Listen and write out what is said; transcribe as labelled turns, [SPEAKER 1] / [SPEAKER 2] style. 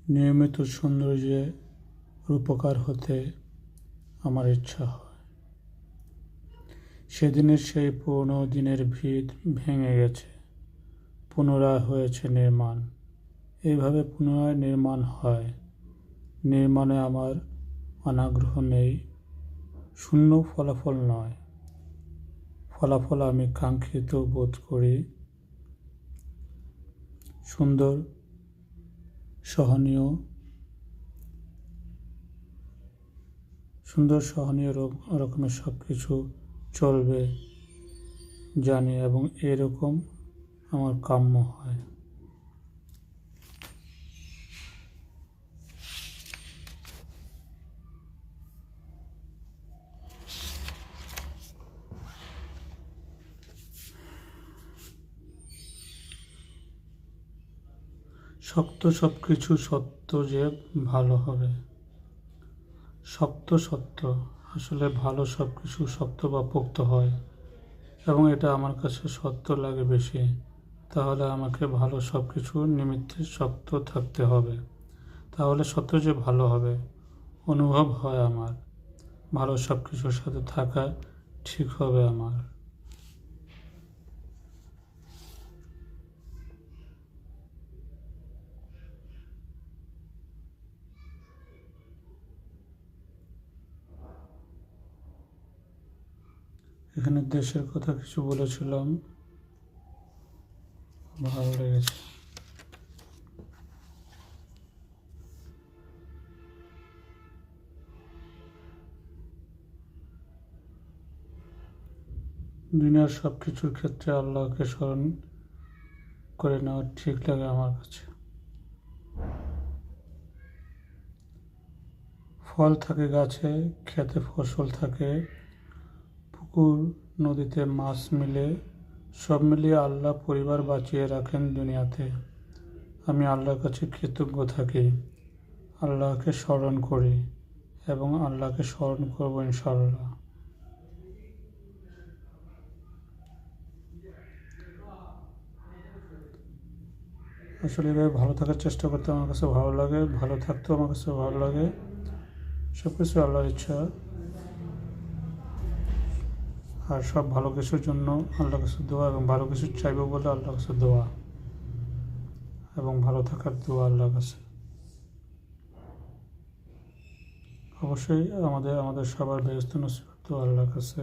[SPEAKER 1] নিয়মিত সৌন্দর্যে রূপকার হতে আমার ইচ্ছা হয়। সেদিনের সেই পুরনো দিনের ভিত ভেঙে গেছে, পুনরায় হয়েছে নির্মাণ। এইভাবে পুনরায় নির্মাণ হয়। নির্মাণে আমার অনাগ্রহ নেই, শূন্য ফলাফল নয়। ফলাফল আমি কাঙ্ক্ষিত বোধ করি। সুন্দর, সহনীয় রকমের সব কিছু চলবে জানি, এবং এরকম আমার কাম্য হয়। শক্ত সব কিছু সত্য যে ভালো হবে। সত্য আসলে ভালো সব কিছু শক্ত বা পোক্ত হয়, এবং এটা আমার কাছে সত্য লাগে বেশি। তাহলে আমাকে ভালো সব কিছুর নিমিত্তে শক্ত থাকতে হবে। তাহলে সত্য যে ভালো হবে অনুভব হয় আমার। ভালো সব কিছুর সাথে থাকা ঠিক হবে আমার। এখানে দেশের কথা কিছু বলেছিলাম, ভালো লেগেছে। দুনিয়ার সব কিছুর ক্ষেত্রে আল্লাহকে স্মরণ করে নেওয়া ঠিক লাগে আমার কাছে। ফল থাকে গাছে, খেতে ফসল থাকে, পুকুর নদীতে মাছ মিলে, সব মিলিয়ে আল্লাহ পরিবার বাঁচিয়ে রাখেন দুনিয়াতে। আমি আল্লাহর কাছে কৃতজ্ঞ থাকি, আল্লাহকে স্মরণ করি এবং আল্লাহকে স্মরণ করব ইনশাআল্লাহ। আসলে এভাবে ভালো থাকার চেষ্টা করতে আমার কাছে ভালো লাগে, ভালো থাকতেও আমার কাছে ভালো লাগে। সব কিছু আল্লাহর ইচ্ছা, আর সব ভালো কিছুর জন্য আল্লাহর কাছে দোয়া, এবং ভালো কিছু চাইবো বলে আল্লাহর কাছে দোয়া, এবং ভালো থাকার দোয়া আল্লাহর কাছে। অবশ্যই আমাদের সবার বেহেশত নসিব তো আল্লাহর কাছে।